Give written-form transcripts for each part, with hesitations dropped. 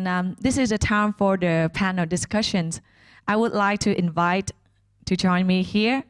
And this is the time for the panel discussions. I would like to invite to join me here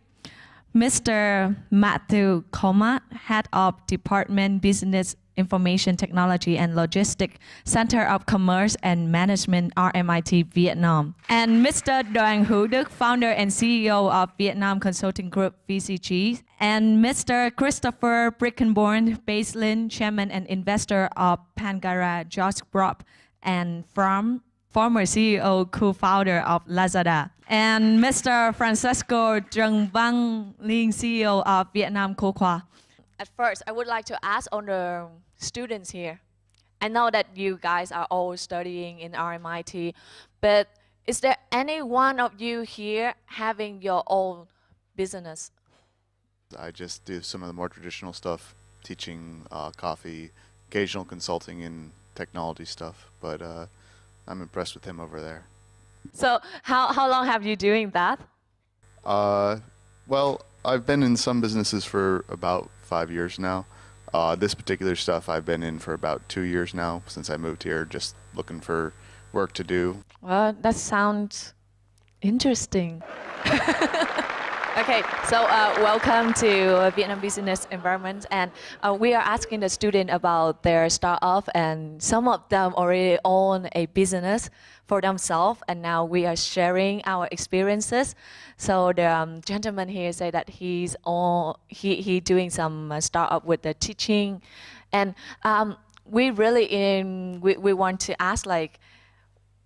Mr. Matthew Comat, Head of Department Business Information Technology and Logistics, Center of Commerce and Management, RMIT, Vietnam. And Mr. Đoàn Hữu Đức, Founder and CEO of Vietnam Consulting Group, VCG. And Mr. Christopher Brickenborn, Baselin, Chairman and Investor of Pangara, George Brock, and former CEO, co-founder of Lazada. And Mr. Francesco Trần Văn Linh, CEO of Vietnam Cocoa. At first, I would like to ask all the students here. I know that you guys are all studying in RMIT, but is there any one of you here having your own business? I just do some of the more traditional stuff, teaching coffee, occasional consulting in technology stuff, but I'm impressed with him over there. So how long have you doing that? Well, I've been in some businesses for about 5 years now. This particular stuff I've been in for about 2 years now since I moved here, just looking for work to do. Well, that sounds interesting. Okay, so welcome to Vietnam Business Environment, and we are asking the student about their startup, and some of them already own a business for themselves, and now we are sharing our experiences. So the gentleman here say that he doing some startup with the teaching, and we want to ask, like,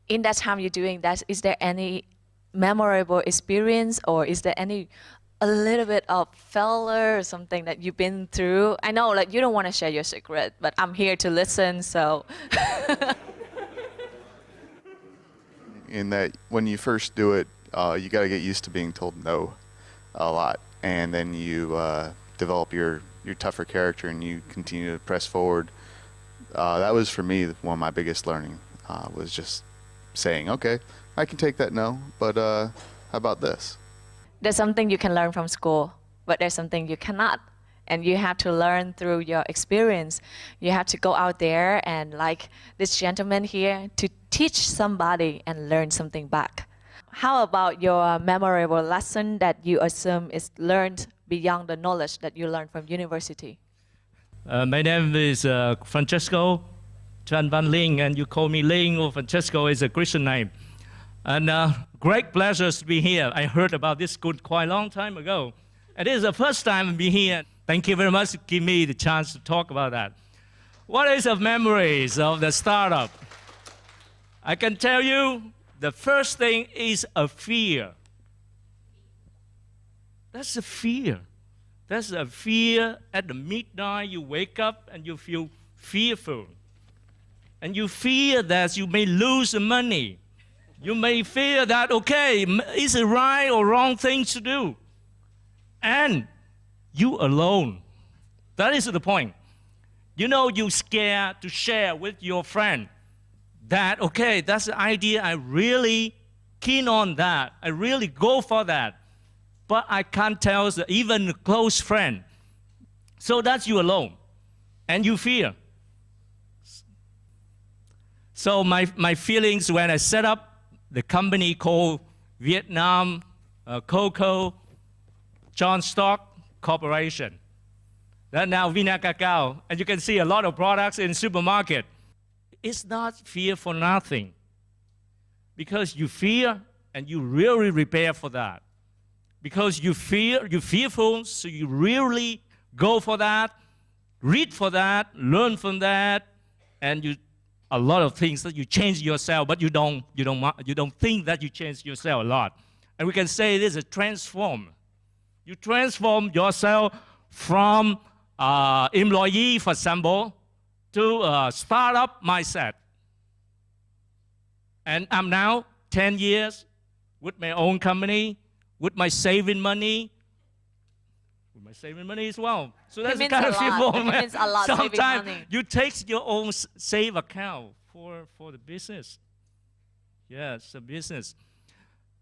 in that time you're doing that, is there any memorable experience, or is there a little bit of failure or something that you've been through? I know, like, you don't want to share your secret, but I'm here to listen, so. In that, when you first do it, you got to get used to being told no a lot, and then you develop your tougher character, and you continue to press forward. That was, for me, one of my biggest learning, was just saying, okay, I can take that no, but how about this? There's something you can learn from school, but there's something you cannot. And you have to learn through your experience. You have to go out there and, like this gentleman here, to teach somebody and learn something back. How about your memorable lesson that you assume is learned beyond the knowledge that you learned from university? My name is Francesco Trần Văn Linh, and you call me Linh, or Francesco is a Christian name. And great pleasure to be here. I heard about this school quite a long time ago. And this is the first time I've been here. Thank you very much for giving me the chance to talk about that. What is the memories of the startup? I can tell you the first thing is a fear. That's a fear. That's a fear at the midnight. You wake up and you feel fearful. And you fear that you may lose the money. You may fear that, okay, is it right or wrong thing to do? And you alone. That is the point. You know, you're scared to share with your friend that, okay, that's the idea, I really keen on that. I really go for that. But I can't tell even a close friend. So that's you alone. And you fear. So my feelings when I set up the company called Vietnam Cocoa John Stock Corporation. That now Vina Cacao, and you can see a lot of products in supermarket. It's not fear for nothing, because you fear and you really prepare for that. Because you fear, you're fearful, so you really go for that, read for that, learn from that, and you. A lot of things that you change yourself, but you don't think that you change yourself a lot. And we can say this is transform. You transform yourself from employee, for example, to a startup mindset. And I'm now 10 years with my own company, with my saving money. With my saving money as well. So that's the kind of fearful. It means a lot. Sometimes you take your own save account for the business. Yes, the business.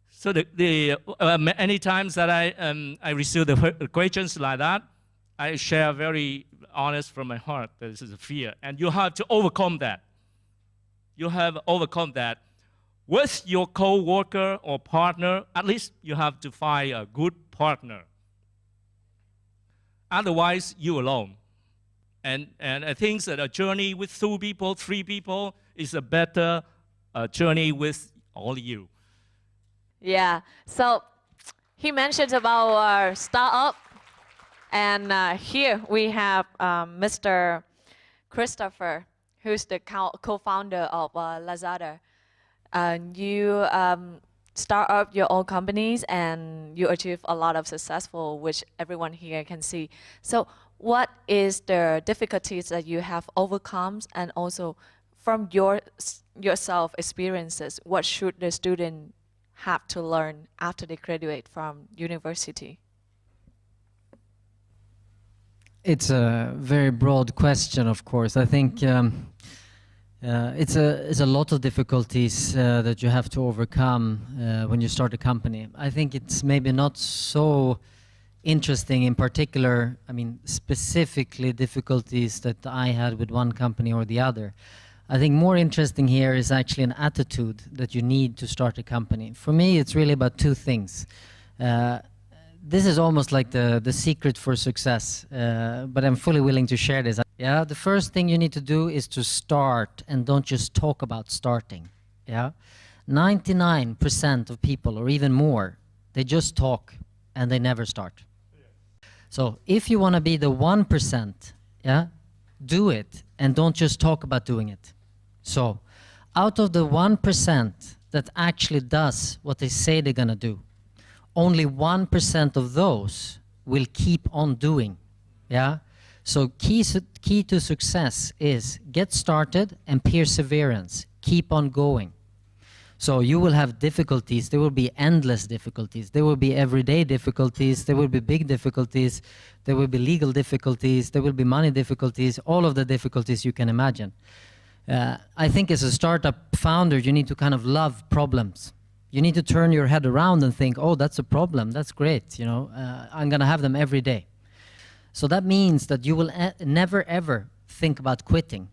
So many times that I receive the questions like that, I share very honest from my heart that this is a fear, and you have to overcome that. you have overcome that. With your co-worker or partner, at least you have to find a good partner. Otherwise, you alone. And I think that a journey with 2 people, 3 people is a better journey with all you. Yeah, so he mentioned about our startup. And here we have Mr. Christopher, who's the co-founder of Lazada. You start up your own companies and you achieve a lot of successful, which everyone here can see. So what is the difficulties that you have overcome, and also from yourself experiences, what should the student have to learn after they graduate from university? It's a very broad question, of course. I think it's a lot of difficulties that you have to overcome when you start a company. I think it's maybe not so interesting in particular, I mean, specifically difficulties that I had with one company or the other. I think more interesting here is actually an attitude that you need to start a company. For me, it's really about 2 things. This is almost like the secret for success, but I'm fully willing to share this. Yeah, the first thing you need to do is to start, and don't just talk about starting. Yeah, 99% of people, or even more, they just talk and they never start. So if you want to be the 1%, yeah, do it and don't just talk about doing it. So out of the 1% that actually does what they say they're going to do, only 1% of those will keep on doing. Yeah. So key to success is get started and perseverance. Keep on going. So you will have difficulties. There will be endless difficulties. There will be everyday difficulties. There will be big difficulties. There will be legal difficulties. There will be money difficulties. All of the difficulties you can imagine. I think as a startup founder, you need to kind of love problems. You need to turn your head around and think, oh, that's a problem. That's great. You know, I'm going to have them every day. So that means that you will never, ever think about quitting.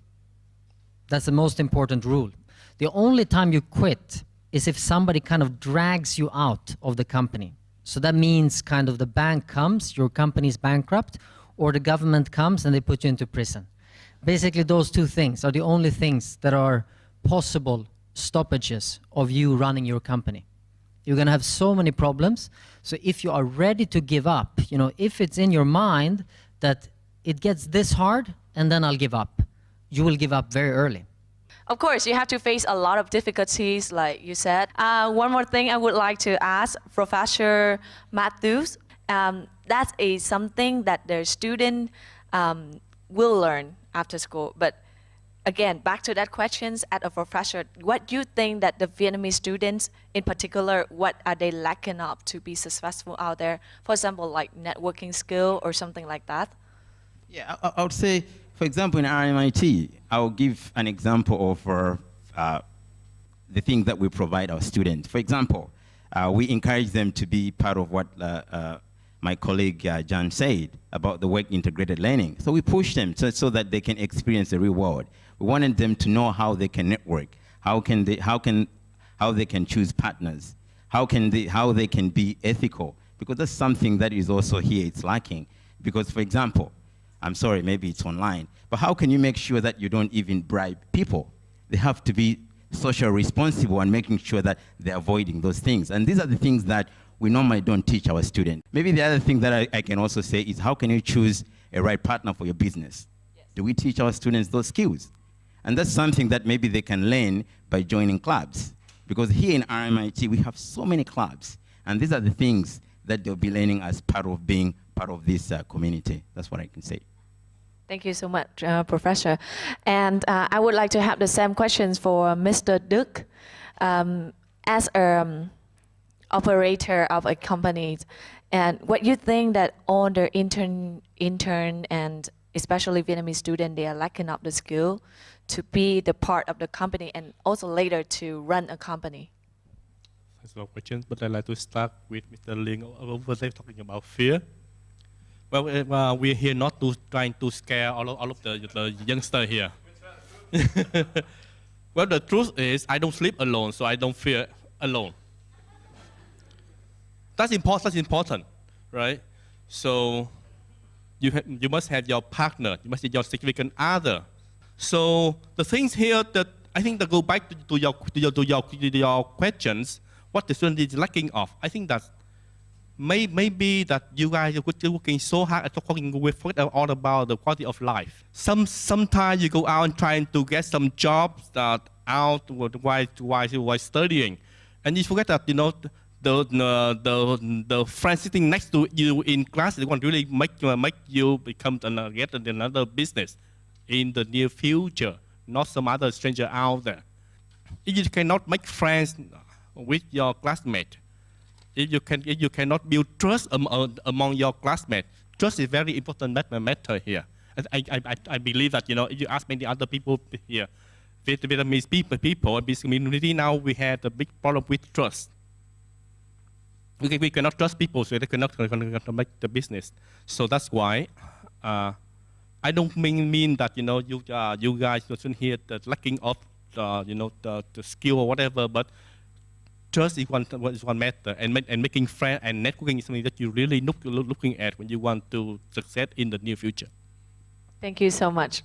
That's the most important rule. The only time you quit is if somebody kind of drags you out of the company. So that means kind of the bank comes, your company's bankrupt, or the government comes and they put you into prison. Basically, those 2 things are the only things that are possible stoppages of you running your company. You're going to have so many problems. So if you are ready to give up, you know, if it's in your mind that it gets this hard and then I'll give up, you will give up very early. Of course, you have to face a lot of difficulties, like you said. One more thing I would like to ask Professor Matthews. That's something that the student will learn after school. But again, back to that questions as a professor, what do you think that the Vietnamese students in particular, what are they lacking up to be successful out there? For example, like networking skill or something like that? Yeah, I would say, for example, in RMIT, I'll give an example of the things that we provide our students. For example, we encourage them to be part of what my colleague John said about the work integrated learning. So we push them so that they can experience the real world. We wanted them to know how they can network, how they can choose partners, how they can be ethical, because that's something that is also here, it's lacking. Because, for example, I'm sorry, maybe it's online, but how can you make sure that you don't even bribe people? They have to be socially responsible and making sure that they're avoiding those things. And these are the things that we normally don't teach our students. Maybe the other thing that I can also say is, how can you choose a right partner for your business? Yes. Do we teach our students those skills? And that's something that maybe they can learn by joining clubs. Because here in RMIT, we have so many clubs. And these are the things that they'll be learning as part of being part of this community. That's what I can say. Thank you so much, Professor. And I would like to have the same questions for Mr. Duc. As an operator of a company, and what you think that all the intern and especially Vietnamese students, they are lacking of the skill to be the part of the company and also later to run a company? Thanks for the question, but I'd like to start with Mr. Ling over there talking about fear. Well, we're here not to trying to scare all of the youngster here. Well, the truth is, I don't sleep alone, so I don't feel alone. That's important, right? So you must have your partner, you must have your significant other. So the things here that I think that go back to your questions, what the student is lacking of. I think that maybe that you guys are working so hard at talking with all about the quality of life. Sometimes you go out and trying to get some jobs that out while studying, and you forget that the friend sitting next to you in class they want to really make you become get another business in the near future, not some other stranger out there. If you cannot make friends with your classmates, if you cannot build trust among your classmates, trust is very important matter here. I believe that if you ask many other people here, Vietnamese people, this community now we have a big problem with trust. We cannot trust people, so they cannot make the business. So that's why I don't mean that you guys shouldn't hear the lacking of the skill or whatever, but trust is one matter, and making friends and networking is something that you really looking at when you want to succeed in the near future. Thank you so much.